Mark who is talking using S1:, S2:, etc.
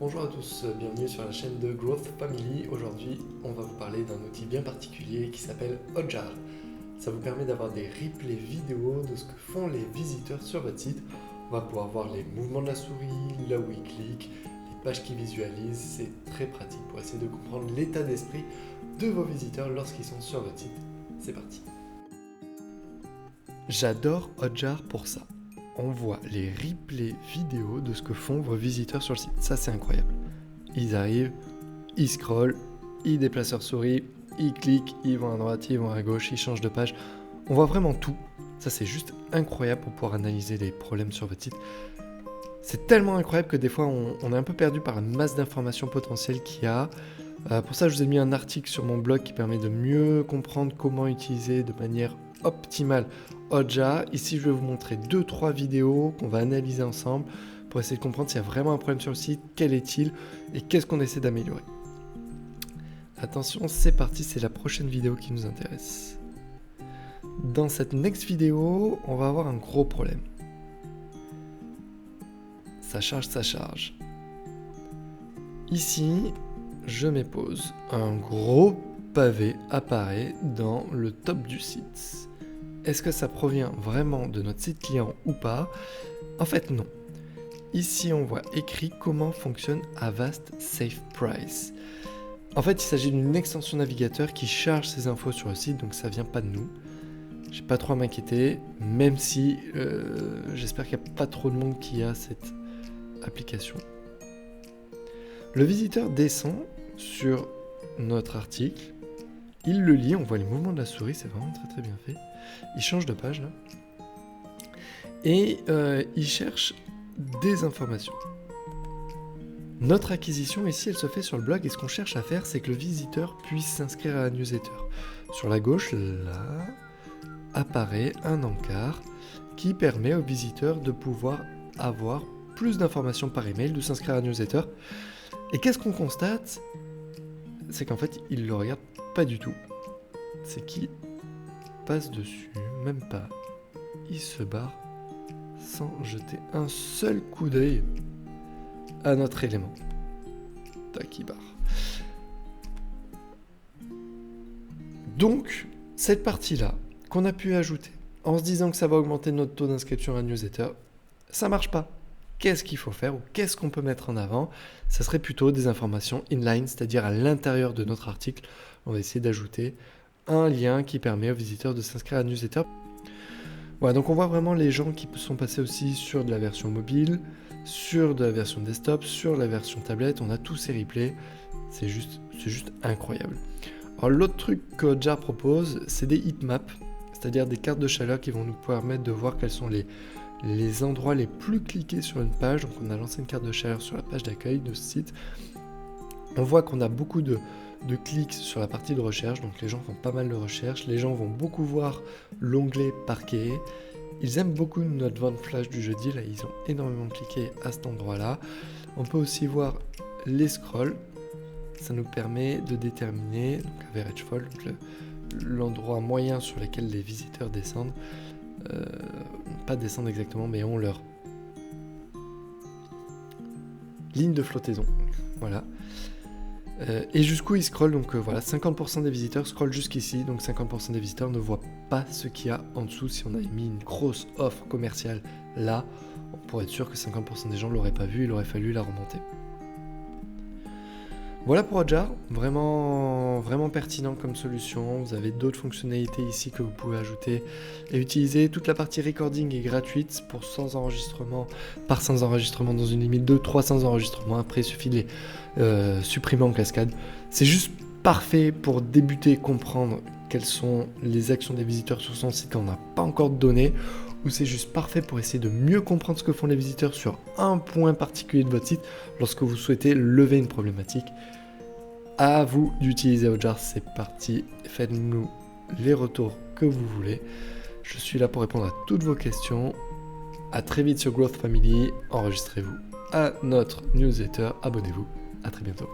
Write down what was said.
S1: Bonjour à tous, bienvenue sur la chaîne de Growth Family. Aujourd'hui, on va vous parler d'un outil bien particulier qui s'appelle Hotjar. Ça vous permet d'avoir des replays vidéo de ce que font les visiteurs sur votre site. On va pouvoir voir les mouvements de la souris, là où ils cliquent, les pages qu'ils visualisent. C'est très pratique pour essayer de comprendre l'état d'esprit de vos visiteurs lorsqu'ils sont sur votre site. C'est parti. J'adore Hotjar pour ça. On voit les replays vidéo de ce que font vos visiteurs sur le site. Ça, c'est incroyable. Ils arrivent, ils scrollent, ils déplacent leur souris, ils cliquent, ils vont à droite, ils vont à gauche, ils changent de page. On voit vraiment tout. Ça, c'est juste incroyable pour pouvoir analyser les problèmes sur votre site. C'est tellement incroyable que des fois, on est un peu perdu par la masse d'informations potentielles qu'il y a. Pour ça, je vous ai mis un article sur mon blog qui permet de mieux comprendre comment utiliser de manière optimale Hotjar. Ici, je vais vous montrer 2-3 vidéos qu'on va analyser ensemble pour essayer de comprendre s'il y a vraiment un problème sur le site, quel est-il et qu'est-ce qu'on essaie d'améliorer. Attention, c'est parti, c'est la prochaine vidéo qui nous intéresse. Dans cette next vidéo, on va avoir un gros problème. Ça charge. Ici, je mets pause. Un gros pavé apparaît dans le top du site. Est-ce que ça provient vraiment de notre site client ou pas? En fait, non. Ici, on voit écrit comment fonctionne Avast Safe Price. En fait, il s'agit d'une extension navigateur qui charge ces infos sur le site, donc ça vient pas de nous. J'ai pas trop à m'inquiéter, même si j'espère qu'il n'y a pas trop de monde qui a cette application. Le visiteur descend sur notre article, il le lit, on voit les mouvements de la souris, c'est vraiment très bien fait. Il change de page là. Et il cherche des informations. Notre acquisition ici, elle se fait sur le blog et ce qu'on cherche à faire, c'est que le visiteur puisse s'inscrire à la newsletter. Sur la gauche, là, apparaît un encart qui permet au visiteur de pouvoir avoir plus d'informations par email, de s'inscrire à la newsletter. Et qu'est-ce qu'on constate? C'est qu'en fait, il ne le regarde pas du tout. C'est qu'il passe dessus, même pas. Il se barre sans jeter un seul coup d'œil à notre élément. Tac, il barre. Donc, cette partie-là, qu'on a pu ajouter, en se disant que ça va augmenter notre taux d'inscription à la newsletter, ça marche pas. Qu'est-ce qu'il faut faire ou qu'est-ce qu'on peut mettre en avant? Ça serait plutôt des informations inline, c'est-à-dire à l'intérieur de notre article. On va essayer d'ajouter un lien qui permet aux visiteurs de s'inscrire à la newsletter. Voilà, donc on voit vraiment les gens qui sont passés aussi sur de la version mobile, sur de la version desktop, sur la version tablette. On a tous ces replays. C'est juste incroyable. Alors l'autre truc que Hotjar propose, c'est des heatmaps, c'est-à-dire des cartes de chaleur qui vont nous permettre de voir quels sont les endroits les plus cliqués sur une page. Donc on a lancé une carte de chaleur sur la page d'accueil de ce site. On voit qu'on a beaucoup de clics sur la partie de recherche, donc les gens font pas mal de recherches, les gens vont beaucoup voir l'onglet parquet, ils aiment beaucoup notre vente flash du jeudi, là ils ont énormément cliqué à cet endroit-là. On peut aussi voir les scrolls, ça nous permet de déterminer, donc average fall, donc l'endroit moyen sur lequel les visiteurs descendent, pas descendent exactement, mais ont leur ligne de flottaison, voilà. Et jusqu'où ils scrollent, donc voilà, 50% des visiteurs scrollent jusqu'ici, donc 50% des visiteurs ne voient pas ce qu'il y a en dessous. Si on avait mis une grosse offre commerciale là, on pourrait être sûr que 50% des gens ne l'auraient pas vu, il aurait fallu la remonter. Voilà pour Hotjar, vraiment pertinent comme solution. Vous avez d'autres fonctionnalités ici que vous pouvez ajouter et utiliser. Toute la partie recording est gratuite pour 100 enregistrements, par 100 enregistrements dans une limite de 300 enregistrements. Après, il suffit de les supprimer en cascade. C'est juste parfait pour débuter, comprendre quelles sont les actions des visiteurs sur son site quand on n'a pas encore de données, ou c'est juste parfait pour essayer de mieux comprendre ce que font les visiteurs sur un point particulier de votre site lorsque vous souhaitez lever une problématique. À vous d'utiliser Hotjar, c'est parti, faites-nous les retours que vous voulez. Je suis là pour répondre à toutes vos questions. À très vite sur Growth Family, enregistrez-vous à notre newsletter, abonnez-vous, à très bientôt.